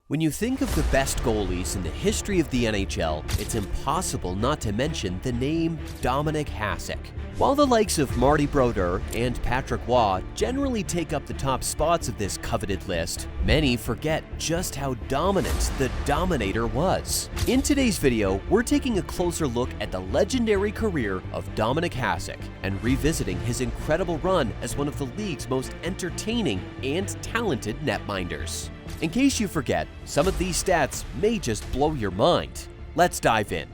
When you think of the best goalies in the history of the NHL, it's impossible not to mention the name Dominik Hasek. While the likes of Marty Brodeur and Patrick Roy generally take up the top spots of this coveted list, many forget just how dominant the Dominator was. In today's video, we're taking a closer look at the legendary career of Dominik Hasek and revisiting his incredible run as one of the league's most entertaining and talented netminders. In case you forget, some of these stats may just blow your mind. Let's dive in.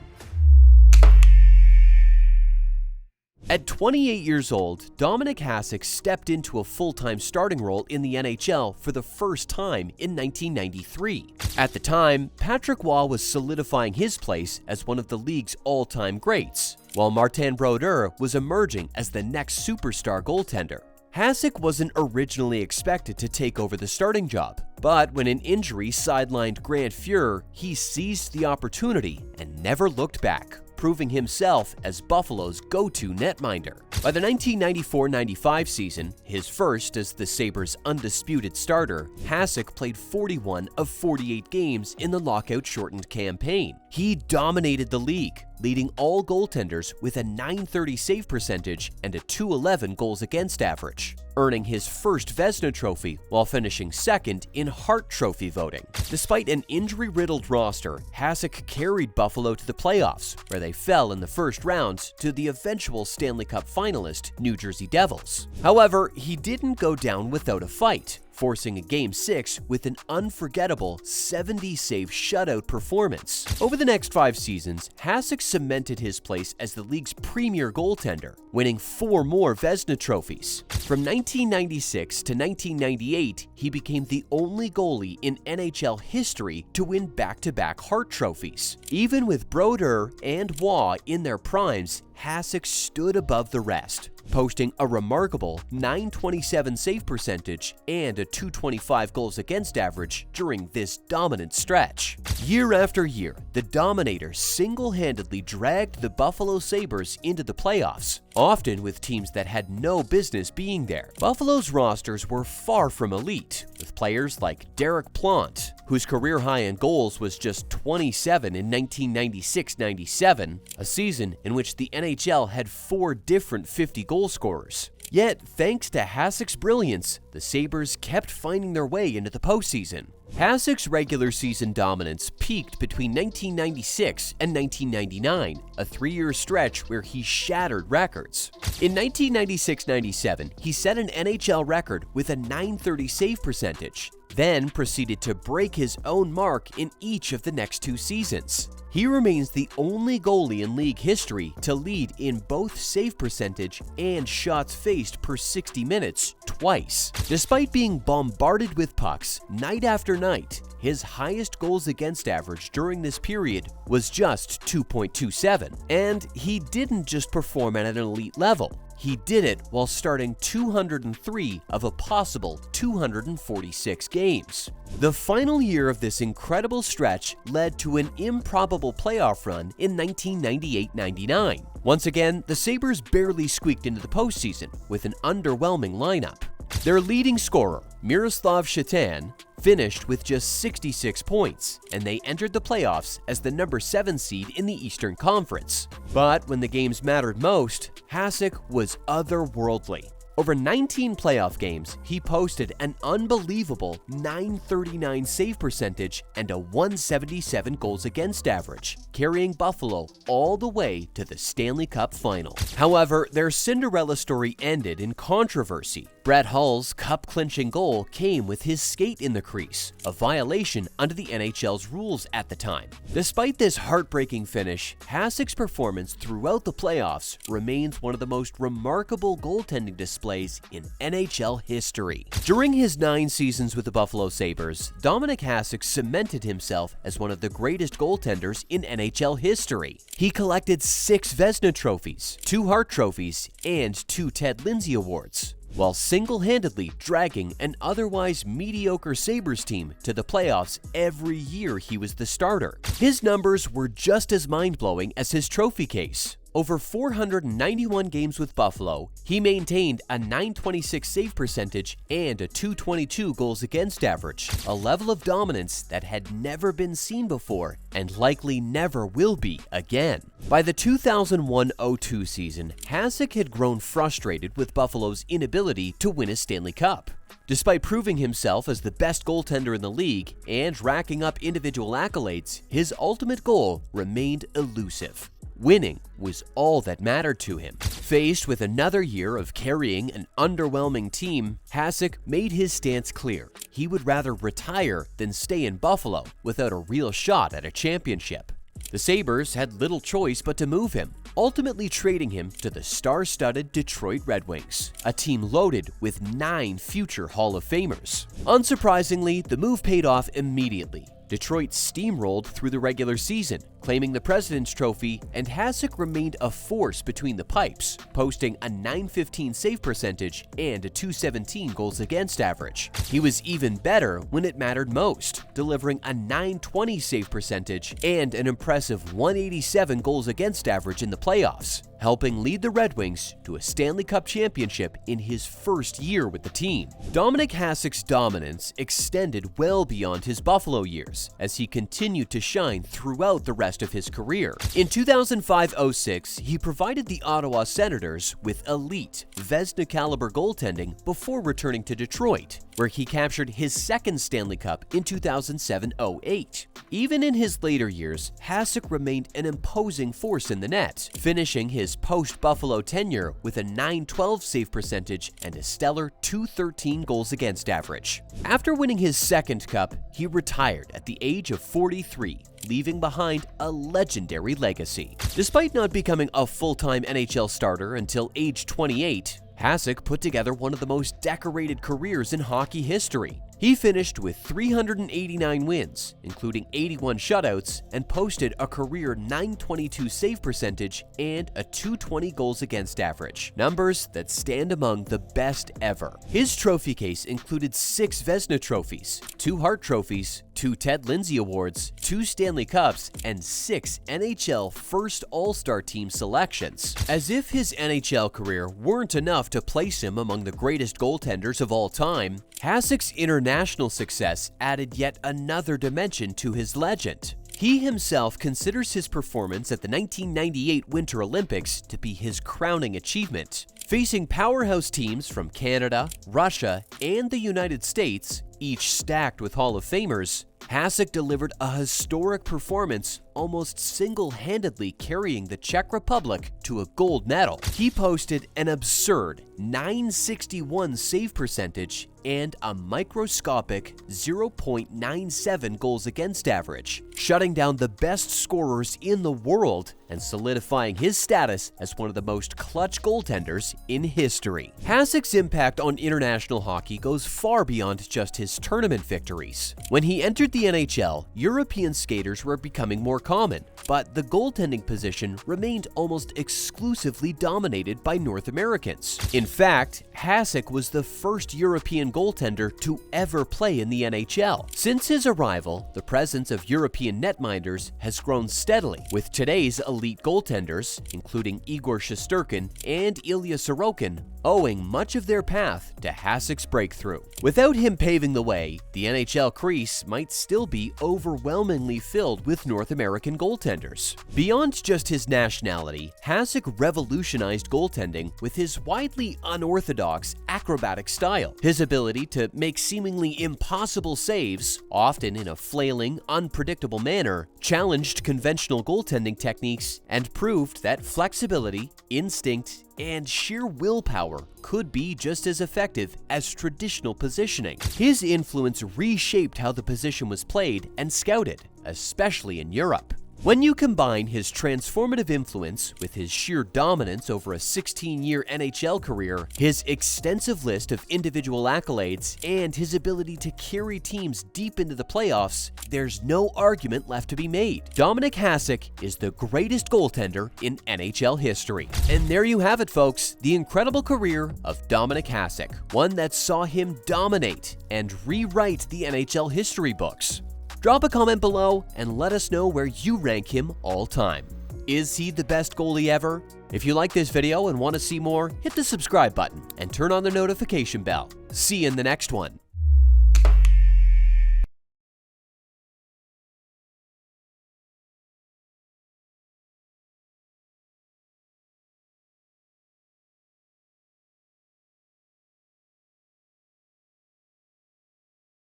At 28 years old, Dominik Hasek stepped into a full-time starting role in the NHL for the first time in 1993. At the time, Patrick Roy was solidifying his place as one of the league's all-time greats, while Martin Brodeur was emerging as the next superstar goaltender. Hasek wasn't originally expected to take over the starting job, but when an injury sidelined Grant Fuhr, he seized the opportunity and never looked back, proving himself as Buffalo's go-to netminder. By the 1994-95 season, his first as the Sabres' undisputed starter, Hasek played 41 of 48 games in the lockout-shortened campaign. He dominated the league, leading all goaltenders with a .930 save percentage and a .211 goals against average, earning his first Vezina trophy while finishing second in Hart Trophy voting. Despite an injury-riddled roster, Hasek carried Buffalo to the playoffs, where they fell in the first round to the eventual Stanley Cup finalist New Jersey Devils. However, he didn't go down without a fight, forcing a Game 6 with an unforgettable 70-save shutout performance. Over the next 5 seasons, Hasek cemented his place as the league's premier goaltender, winning 4 more Vezina trophies. From 1996 to 1998, he became the only goalie in NHL history to win back-to-back Hart trophies. Even with Brodeur and Roy in their primes, Hasek stood above the rest, posting a remarkable .927 save percentage and a .225 goals against average during this dominant stretch. Year after year, the Dominator single-handedly dragged the Buffalo Sabres into the playoffs, often with teams that had no business being there. Buffalo's rosters were far from elite, with players like Derek Plant, whose career high in goals was just 27 in 1996-97, a season in which the NHL had 4 different 50-goal scorers. Yet, thanks to Hasek's brilliance, the Sabres kept finding their way into the postseason. Hasek's regular season dominance peaked between 1996 and 1999, a 3-year stretch where he shattered records. In 1996-97, he set an NHL record with a .930 save percentage, then proceeded to break his own mark in each of the next 2 seasons. He remains the only goalie in league history to lead in both save percentage and shots faced per 60 minutes twice. Despite being bombarded with pucks night after night, his highest goals against average during this period was just 2.27. And he didn't just perform at an elite level. He did it while starting 203 of a possible 246 games. The final year of this incredible stretch led to an improbable playoff run in 1998-99. Once again, the Sabres barely squeaked into the postseason with an underwhelming lineup. Their leading scorer, Miroslav Shatan, finished with just 66 points, and they entered the playoffs as the number 7 seed in the Eastern Conference. But when the games mattered most, Hasek was otherworldly. Over 19 playoff games, he posted an unbelievable .939 save percentage and a .177 goals against average, carrying Buffalo all the way to the Stanley Cup final. However, their Cinderella story ended in controversy. Brett Hull's cup-clinching goal came with his skate in the crease, a violation under the NHL's rules at the time. Despite this heartbreaking finish, Hasek's performance throughout the playoffs remains one of the most remarkable goaltending displays in NHL history. During his 9 seasons with the Buffalo Sabres, Dominik Hasek cemented himself as one of the greatest goaltenders in NHL history. He collected 6 Vezina trophies, 2 Hart trophies, and 2 Ted Lindsay awards, while single-handedly dragging an otherwise mediocre Sabres team to the playoffs every year he was the starter. His numbers were just as mind-blowing as his trophy case. Over 491 games with Buffalo, he maintained a .926 save percentage and a .222 goals against average, a level of dominance that had never been seen before and likely never will be again. By the 2001-02 season, Hasek had grown frustrated with Buffalo's inability to win a Stanley Cup. Despite proving himself as the best goaltender in the league and racking up individual accolades, his ultimate goal remained elusive. Winning was all that mattered to him. Faced with another year of carrying an underwhelming team, Hasek made his stance clear. He would rather retire than stay in Buffalo without a real shot at a championship. The Sabres had little choice but to move him, ultimately trading him to the star-studded Detroit Red Wings, a team loaded with 9 future Hall of Famers. Unsurprisingly, the move paid off immediately. Detroit steamrolled through the regular season, claiming the President's Trophy, and Hasek remained a force between the pipes, posting a .915 save percentage and a .217 goals against average. He was even better when it mattered most, delivering a .920 save percentage and an impressive 187 goals against average in the playoffs, helping lead the Red Wings to a Stanley Cup championship in his first year with the team. Dominik Hasek's dominance extended well beyond his Buffalo years, as he continued to shine throughout the rest of his career. In 2005-06, he provided the Ottawa Senators with elite, Vezina-caliber goaltending before returning to Detroit, where he captured his second Stanley Cup in 2007-08. Even in his later years, Hasek remained an imposing force in the net, finishing his post-Buffalo tenure with a .912 save percentage and a stellar .213 goals against average. After winning his second cup, he retired at the age of 43, leaving behind a legendary legacy. Despite not becoming a full-time NHL starter until age 28, Hasek put together one of the most decorated careers in hockey history. He finished with 389 wins, including 81 shutouts, and posted a career .922 save percentage and a .220 goals against average, numbers that stand among the best ever. His trophy case included 6 Vezina trophies, 2 Hart trophies, 2 Ted Lindsay Awards, 2 Stanley Cups, and 6 NHL First All-Star Team selections. As if his NHL career weren't enough to place him among the greatest goaltenders of all time, Hasek's international success added yet another dimension to his legend. He himself considers his performance at the 1998 Winter Olympics to be his crowning achievement. Facing powerhouse teams from Canada, Russia, and the United States, each stacked with Hall of Famers, Hasek delivered a historic performance, almost single-handedly carrying the Czech Republic to a gold medal. He posted an absurd .961 save percentage and a microscopic 0.97 goals against average, shutting down the best scorers in the world and solidifying his status as one of the most clutch goaltenders in history. Hasek's impact on international hockey goes far beyond just his tournament victories. When he entered the NHL, European skaters were becoming more common, but the goaltending position remained almost exclusively dominated by North Americans. In fact, Hasek was the first European goaltender to ever play in the NHL. Since his arrival, the presence of European netminders has grown steadily, with today's elite goaltenders, including Igor Shesterkin and Ilya Sorokin, owing much of their path to Hasek's breakthrough. Without him paving the way, the NHL crease might still be overwhelmingly filled with North American goaltenders. Beyond just his nationality, Hasek revolutionized goaltending with his widely unorthodox acrobatic style. His ability to make seemingly impossible saves, often in a flailing, unpredictable manner, challenged conventional goaltending techniques and proved that flexibility, instinct, and sheer willpower could be just as effective as traditional positioning. His influence reshaped how the position was played and scouted, especially in Europe. When you combine his transformative influence with his sheer dominance over a 16-year NHL career, his extensive list of individual accolades, and his ability to carry teams deep into the playoffs, there's no argument left to be made. Dominik Hasek is the greatest goaltender in NHL history. And there you have it, folks, the incredible career of Dominik Hasek, one that saw him dominate and rewrite the NHL history books. Drop a comment below and let us know where you rank him all time. Is he the best goalie ever? If you like this video and want to see more, hit the subscribe button and turn on the notification bell. See you in the next one.